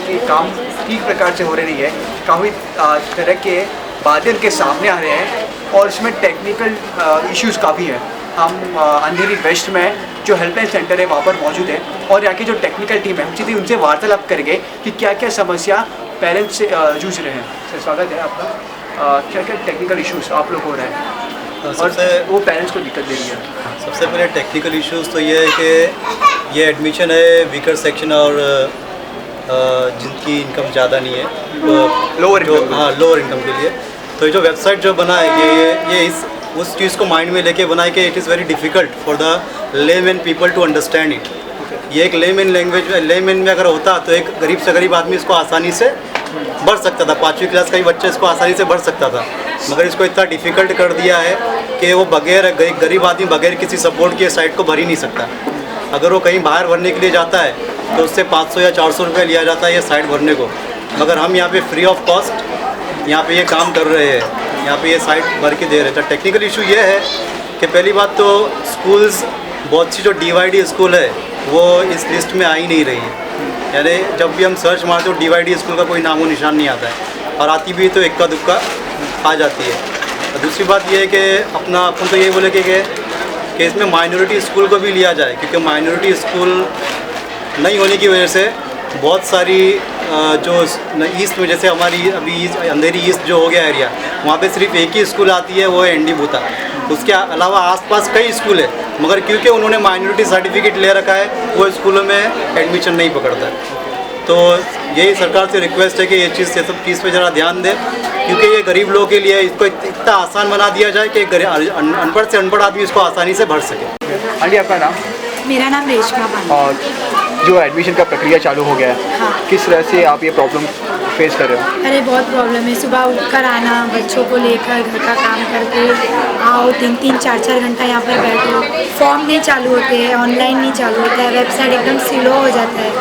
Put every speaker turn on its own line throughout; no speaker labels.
कि काम ठीक प्रकार से हो रही है, काफ़ी तरह के बातें उनके सामने आ रहे हैं और इसमें टेक्निकल इश्यूज़ काफ़ी है। हम अंधेरी वेस्ट में जो हेल्पलाइन सेंटर है वहाँ पर मौजूद है और यहाँ की जो टेक्निकल टीम है हम सीधे उनसे वार्तालाप करेंगे कि क्या क्या समस्या पेरेंट्स से जूझ रहे हैं। सर स्वागत है आपका। क्या क्या टेक्निकल इश्यूज़ आप लोग हो रहे हैं और वो पेरेंट्स को दिक्कत दे रही है?
सबसे पहले टेक्निकल इश्यूज़ तो ये है कि ये एडमिशन है वीकर सेक्शन और जिनकी इनकम ज़्यादा नहीं है
लोअर
इनकम के लिए। तो ये जो वेबसाइट जो बना है ये उस चीज़ को माइंड में लेके बनाए कि it is very difficult for the layman people to understand it. ये एक लेमैन लैंग्वेज लेमैन में अगर होता तो एक गरीब से गरीब आदमी इसको आसानी से बढ़ सकता था, 5वीं क्लास का ही बच्चा इसको आसानी से बढ़ सकता था, मगर इसको इतना डिफ़िकल्ट कर दिया है कि वो बगैर गरीब आदमी बगैर किसी सपोर्ट के साइट को भर ही नहीं सकता। अगर वो कहीं बाहर भरने के लिए जाता है तो उससे 500 या 400 रुपये लिया जाता है ये साइट भरने को, मगर हम यहाँ पे फ्री ऑफ कॉस्ट यहाँ पे ये काम कर रहे हैं, यहाँ पे ये साइट भर के दे रहे हैं। तो टेक्निकल इशू ये है कि पहली बात तो स्कूल्स बहुत सी जो DYD स्कूल है वो इस लिस्ट में आ ही नहीं रही है, यानी जब भी हम सर्च मारते हो DYD स्कूल का कोई नामो निशान नहीं आता है और आती भी तो इक्का दुक्का आ जाती है। और दूसरी बात ये है कि अपन तो यही बोले कि इसमें माइनॉरिटी स्कूल को भी लिया जाए, क्योंकि माइनॉरिटी स्कूल नहीं होने की वजह से बहुत सारी जो ईस्ट में जैसे हमारी अभी अंधेरी ईस्ट जो हो गया एरिया वहाँ पे सिर्फ एक ही स्कूल आती है, वो है ND भूता। उसके अलावा आसपास कई स्कूल है, मगर क्योंकि उन्होंने माइनॉरिटी सर्टिफिकेट ले रखा है वो स्कूलों में एडमिशन नहीं पकड़ता है। तो यही सरकार से रिक्वेस्ट है कि ये सब चीज़ पे ज़रा ध्यान दें, क्योंकि ये गरीब लोगों के लिए इसको इतना आसान बना दिया जाए कि अनपढ़ से अनपढ़ आदमी इसको आसानी से भर सके।
आंटी आपका नाम?
मेरा नाम रेशमा पांडे।
और जो एडमिशन का प्रक्रिया चालू हो गया है,
हाँ।
किस तरह से आप ये प्रॉब्लम फेस कर रहे हो?
अरे बहुत प्रॉब्लम है, सुबह उठकर आना, बच्चों को लेकर घर का काम करके आओ, 3-3, 4-4 घंटा यहाँ पर बैठो, फॉर्म नहीं चालू होते हैं, ऑनलाइन नहीं चालू होता है, वेबसाइट एकदम स्लो हो जाता है।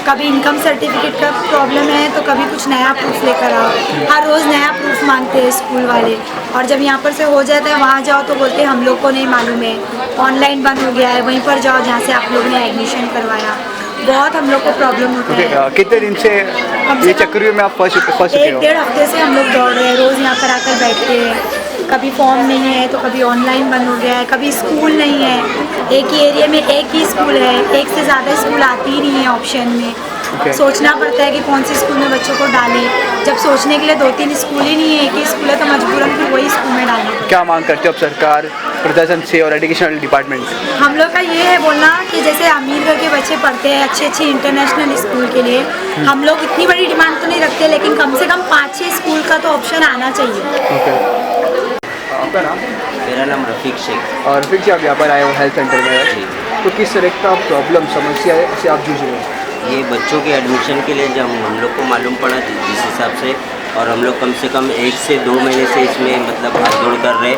कभी इनकम सर्टिफिकेट का प्रॉब्लम है तो कभी कुछ नया प्रूफ लेकर आओ, हर रोज़ नया प्रूफ मांगते हैं स्कूल वाले। और जब यहाँ पर से हो जाता है वहाँ जाओ तो बोलते हैं हम लोग को नहीं मालूम है, ऑनलाइन बंद हो गया है, वहीं पर जाओ जहाँ से आप लोग ने एडमिशन करवाया। बहुत हम लोग को प्रॉब्लम होता है।
कितने दिन से ये चक्कर में आप फंस चुके हो?
1-1.5 हफ्ते से हम लोग दौड़ रहे हैं, रोज़ यहाँ पर आकर बैठते हैं। कभी फॉर्म नहीं है तो कभी ऑनलाइन बंद हो गया है, कभी स्कूल नहीं है, एक ही एरिया में एक ही स्कूल है, एक से ज़्यादा स्कूल आती ही नहीं है ऑप्शन में। सोचना पड़ता है कि कौन सी स्कूल में बच्चों को डालें, जब सोचने के लिए 2-3 स्कूल ही नहीं है, एक ही स्कूल है, तो मजबूरन फिर वही स्कूल में डालना।
क्या मांग करते हो अब सरकार, प्रशासन से और एजुकेशनल डिपार्टमेंट से?
हम लोग का ये है बोलना कि जैसे अमीर घर के बच्चे पढ़ते हैं अच्छे इंटरनेशनल स्कूल के लिए, हम लोग इतनी बड़ी डिमांड तो नहीं रखते, लेकिन कम से कम 5-6 स्कूल का तो ऑप्शन आना चाहिए।
आपका नाम?
मेरा नाम रफ़ीक शेख।
और रफ़ीक जी, आप यहाँ पर आए हो हेल्थ सेंटर में, तो किस तरह का प्रॉब्लम समस्या से आप जूझ रहे हो?
ये बच्चों के एडमिशन के लिए जब हम लोग को मालूम पड़ा जिस हिसाब से, और हम लोग कम से कम 1 से 2 महीने से इसमें मतलब भागदौड़ कर रहे,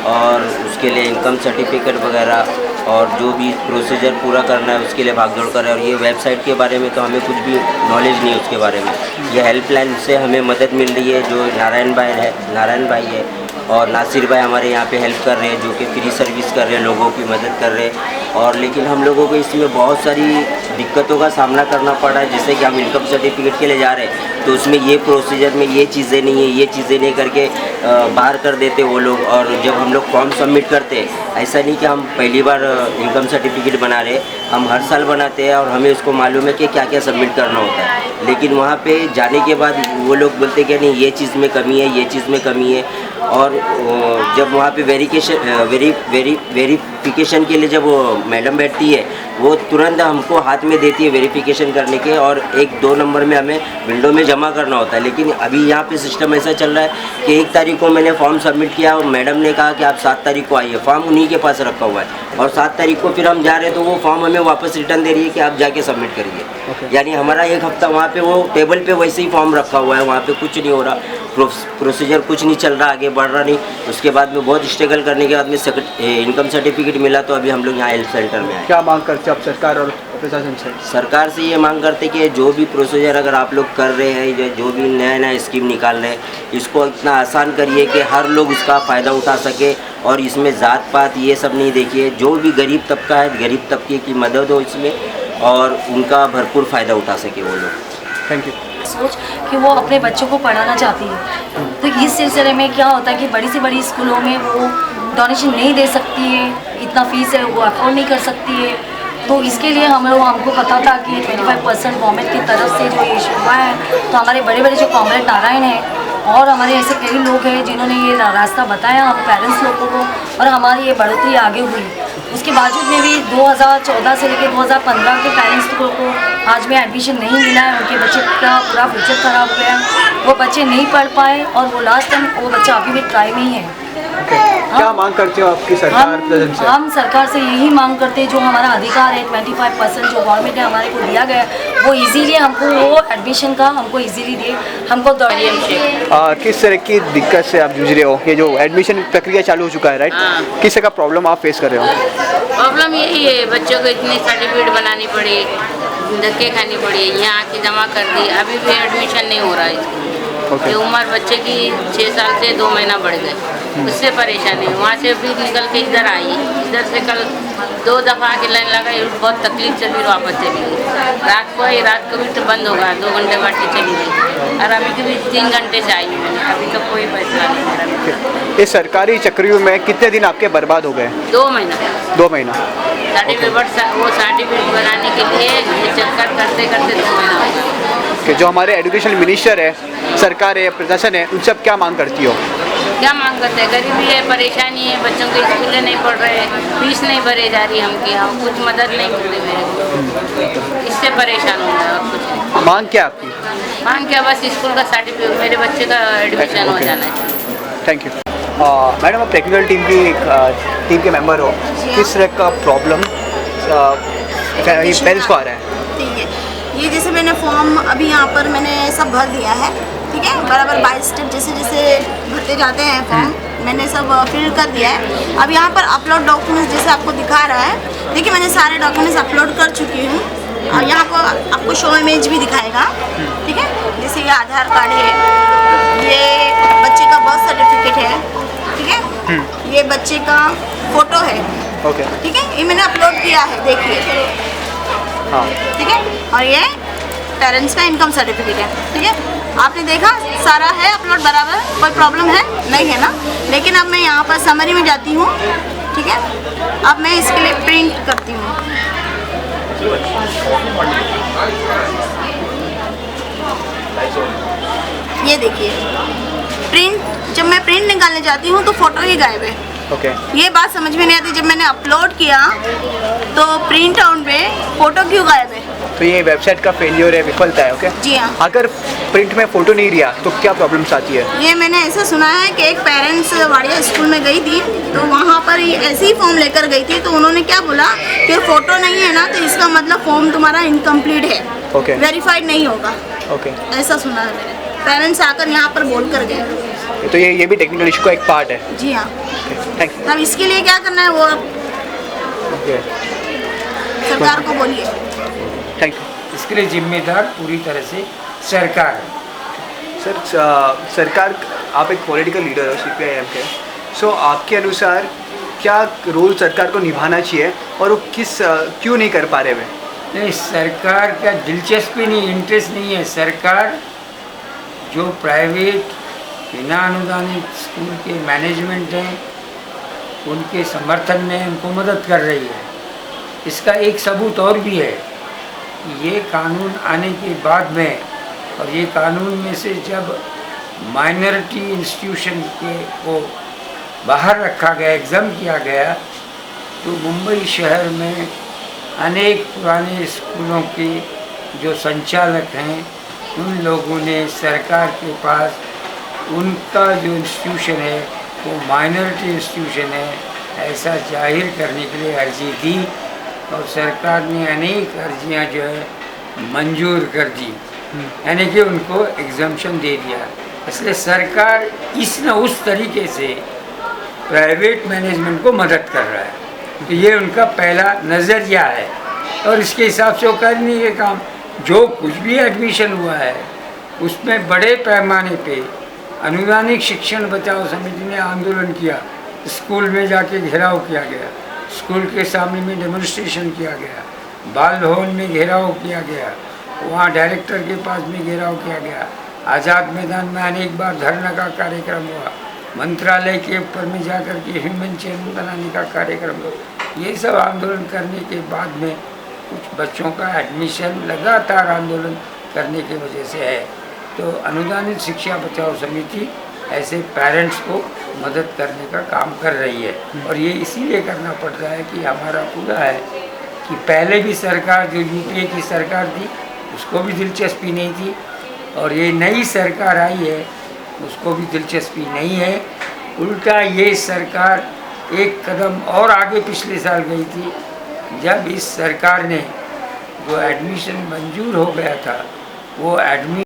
और उसके लिए इनकम सर्टिफिकेट वगैरह और जो भी प्रोसीजर पूरा करना है उसके लिए भागदौड़ कर रहे हैं। और ये वेबसाइट के बारे में तो हमें कुछ भी नॉलेज नहीं है उसके बारे में। ये हेल्पलाइन से हमें मदद मिल रही है, जो नारायण भाई है और नासिर भाई हमारे यहाँ पे हेल्प कर रहे हैं, जो कि फ्री सर्विस कर रहे हैं, लोगों की मदद कर रहे हैं। और लेकिन हम लोगों को इसमें बहुत सारी दिक्कतों का सामना करना पड़ा है, जैसे कि हम इनकम सर्टिफिकेट के लिए जा रहे हैं तो उसमें ये प्रोसीजर में ये चीज़ें नहीं है, ये चीज़ें नहीं करके बाहर कर देते वो लोग। और जब हम लोग फॉर्म सबमिट करते हैं, ऐसा नहीं कि हम पहली बार इनकम सर्टिफिकेट बना रहे, हम हर साल बनाते हैं और हमें उसको मालूम है कि क्या क्या सबमिट करना होता है। लेकिन वहाँ पे जाने के बाद वो लोग बोलते कि नहीं ये चीज़ में कमी है, ये चीज़ में कमी है। और जब वहाँ पे वेरिफिकेशन के लिए जब वो मैडम बैठती है, वो तुरंत हमको हाथ में देती है वेरिफिकेशन करने के, और 1-2 नंबर में हमें विंडो में जमा करना होता है। लेकिन अभी यहाँ पे सिस्टम ऐसा चल रहा है कि 1 तारीख को मैंने फॉर्म सबमिट किया और मैडम ने कहा कि आप 7 तारीख को आइए, फॉर्म उन्हीं के पास रखा हुआ है, और 7 तारीख को फिर हम जा रहे हैं तो वो फॉर्म हमें वापस रिटर्न दे रही है कि आप जाके सबमिट करिए। यानी हमारा 1 हफ्ता वहाँ पे वो टेबल पे वैसे ही फॉर्म रखा हुआ है, वहाँ पे कुछ नहीं हो रहा, प्रोसीजर कुछ नहीं चल रहा, आगे बढ़ रहा नहीं। उसके बाद में बहुत स्ट्रगल करने के बाद में इनकम सर्टिफिकेट मिला, तो अभी हम लोग यहाँ हेल्प सेंटर में आए।
क्या मांग करते हो आप सरकार और प्रशासन से?
सरकार से ये मांग करते कि जो भी प्रोसीजर अगर आप लोग कर रहे हैं, जो भी नया स्कीम निकाल रहे हैं, इसको इतना आसान करिए कि हर लोग उसका फ़ायदा उठा सके, और इसमें जात पात ये सब नहीं देखिए, जो भी गरीब तबका है, गरीब तबके की मदद हो इसमें, और उनका भरपूर फ़ायदा उठा सके वो लोग।
Thank you.
सोच कि वो अपने बच्चों को पढ़ाना चाहती है। तो इस सिलसिले में क्या होता है कि बड़ी से बड़ी स्कूलों में वो डोनेशन नहीं दे सकती है, इतना फीस है वो अफोर्ड नहीं कर सकती है। तो इसके लिए हमको पता था कि 25% गवर्नमेंट की तरफ से जो ये इशू हुआ है, तो हमारे बड़े बड़े जो कॉमरेड नारायण हैं और हमारे ऐसे कई लोग हैं जिन्होंने ये रास्ता बताया हम पेरेंट्स लोगों को, और हमारी ये बढ़ोतरी आगे हुई। उसके बावजूद में भी 2014 से लेकर 2015 के पेरेंट्स लोगों को आज में एडमिशन नहीं मिला है, उनके बच्चे का पूरा फ्यूचर ख़राब हो गया, वो बच्चे नहीं पढ़ पाए और वो लास्ट टाइम वो बच्चा अभी भी ट्राई में ही है।
क्या मांग करते हो आपकी सरकार से?
हम सरकार से यही मांग करते हैं, जो हमारा अधिकार है 25% जो गवर्नमेंट ने हमारे को दिया गया है, वो इजीली हमको वो एडमिशन का हमको इजीली दे। हमको
किस तरह की दिक्कत से आप जूझ रहे हो? ये जो एडमिशन प्रक्रिया चालू हो चुका है, राइट? किस तरह का प्रॉब्लम आप फेस कर रहे हो?
प्रॉब्लम यही है, बच्चों को इतनी सर्टिफिकेट बनानी पड़ी, धक्के खानी पड़ी, यहाँ आके जमा कर दी, अभी भी एडमिशन नहीं हो रहा है इसमें। ये उम्र बच्चे की 6 साल से 2 महीना बढ़ गए, उससे परेशानी। वहाँ से भी निकल के इधर आई, इधर से कल 2 दफ़ा आके लाइन लगाई, बहुत तकलीफ से फिर वापस चली गई। रात को आई, रात को भी तो बंद होगा, 2 घंटे बाद के चली गई, और अभी के भी 3 घंटे से आई हूँ मैंने, अभी तक कोई फैसला नहीं मेरा।
इस सरकारी चक्रियों में कितने दिन आपके बर्बाद हो गए?
2 महीना।
2 महीना
सर्टिफिकेट बनाने के लिए ये चक्कर करते करते 2 महीना हो गया।
जो हमारे एजुकेशन मिनिस्टर है, सरकार है, प्रशासन है, उन सब क्या मांग करती हो?
क्या मांग करते हैं? गरीबी है, परेशानी है, बच्चों के स्कूलें नहीं पढ़ रहे, फीस नहीं भरे जा रही हमकी, हम कुछ मदद नहीं मिल रही मेरे को, इससे परेशान हो गया और कुछ नहीं।
मांग क्या आपकी?
मांग क्या, बस स्कूल का सर्टिफिकेट, मेरे बच्चे का एडमिशन हो जाना चाहिए।
Thank you. मैडम, आप टेक्निकल टीम के मेंबर हो, किस तरह का प्रॉब्लम पेरेंट्स को आ रहा है?
ठीक है, ये जैसे मैंने फॉर्म अभी यहाँ पर मैंने सब भर दिया है, ठीक है, बराबर 22 स्टेप जैसे जैसे भरते जाते हैं फॉर्म, मैंने सब फिल कर दिया है। अब यहाँ पर अपलोड डॉक्यूमेंट्स जैसे आपको दिखा रहा है, देखिए मैंने सारे डॉक्यूमेंट्स अपलोड कर चुकी हूँ, और यहाँ पर आपको शो इमेज भी दिखाएगा, ठीक है। जैसे ये आधार कार्ड है, ये बच्चे का बर्थ सर्टिफिकेट है, ठीक है, ये बच्चे का फ़ोटो है, ठीक है, ये मैंने अपलोड किया है, देखिए, ठीक है, और ये पेरेंट्स का इनकम सर्टिफिकेट है, ठीक है। आपने देखा सारा है अपलोड बराबर, कोई प्रॉब्लम है नहीं है ना। लेकिन अब मैं यहाँ पर समरी में जाती हूँ, ठीक है, अब मैं इसके लिए प्रिंट करती हूँ। ये देखिए प्रिंट, जब मैं प्रिंट निकालने जाती हूँ तो फोटो ही गायब है। ये बात समझ में नहीं आती, जब मैंने अपलोड किया तो प्रिंट आउट में फोटो क्यों गायब है?
तो ये वेबसाइट का फेलियर है, विफलता है। ओके
जी हाँ।
अगर प्रिंट में फोटो नहीं रिया तो क्या प्रॉब्लम्स आती है?
ये मैंने ऐसा सुना है कि एक पेरेंट्स वाड़िया स्कूल में गई थी, तो वहाँ पर ये ऐसे ही फॉर्म लेकर गई थी, तो उन्होंने क्या बोला कि फोटो नहीं है ना, तो इसका मतलब फॉर्म तुम्हारा इनकम्प्लीट है, वेरीफाइड नहीं होगा। ऐसा सुना है मैंने, पेरेंट्स आकर यहाँ पर बोल कर गए।
तो ये भी टेक्निकल इशू का एक पार्ट है।
जी हाँ।
Thank you.
अब इसके लिए क्या करना है वो सरकार को बोलिए।
Thank you.
इसके लिए जिम्मेदार पूरी तरह से सरकार है।
सर, सरकार, आप एक पॉलिटिकल लीडर हो CPIM के, सो आपके अनुसार क्या रोल सरकार को निभाना चाहिए और वो क्यों नहीं कर पा रहे वे?
नहीं, सरकार का दिलचस्पी नहीं, इंटरेस्ट नहीं है। सरकार जो प्राइवेट बिना अनुदानित स्कूल के मैनेजमेंट हैं उनके समर्थन में उनको मदद कर रही है। इसका एक सबूत और भी है, ये कानून आने के बाद में, और ये कानून में से जब माइनॉरिटी इंस्टीट्यूशन को बाहर रखा गया, एग्जाम किया गया, तो मुंबई शहर में अनेक पुराने स्कूलों के जो संचालक हैं उन लोगों ने सरकार के पास उनका जो इंस्टीट्यूशन है वो माइनॉरिटी इंस्टीट्यूशन है ऐसा जाहिर करने के लिए अर्जी दी, और सरकार ने अनेक अर्जियां जो है मंजूर कर दी, यानी कि उनको एग्जम्पशन दे दिया। इसलिए सरकार इस न उस तरीके से प्राइवेट मैनेजमेंट को मदद कर रहा है, तो ये उनका पहला नज़रिया है, और इसके हिसाब से वो करने के काम। जो कुछ भी एडमिशन हुआ है उसमें बड़े पैमाने पे अनुदानित शिक्षण बचाओ समिति ने आंदोलन किया, स्कूल में जाके घेराव किया गया, स्कूल के सामने में डेमोन्स्ट्रेशन किया गया, बाल भवन में घेराव किया गया, वहाँ डायरेक्टर के पास में घेराव किया गया। आज़ाद मैदान में अनेक बार धरना का कार्यक्रम हुआ। मंत्रालय के ऊपर में जाकर के ह्यूमन चेन बनाने का कार्यक्रम हुआ। ये सब आंदोलन करने के बाद में कुछ बच्चों का एडमिशन लगातार आंदोलन करने की वजह से है। तो अनुदानित शिक्षा बचाओ समिति ऐसे पेरेंट्स को मदद करने का काम कर रही है। और ये इसीलिए करना पड़ रहा है कि हमारा पूरा है कि पहले भी सरकार जो यूपीए की सरकार थी उसको भी दिलचस्पी नहीं थी, और ये नई सरकार आई है उसको भी दिलचस्पी नहीं है। उल्टा ये सरकार एक कदम और आगे पिछले साल गई थी, जब इस सरकार ने जो एडमिशन मंजूर हो गया था वो एडमिशन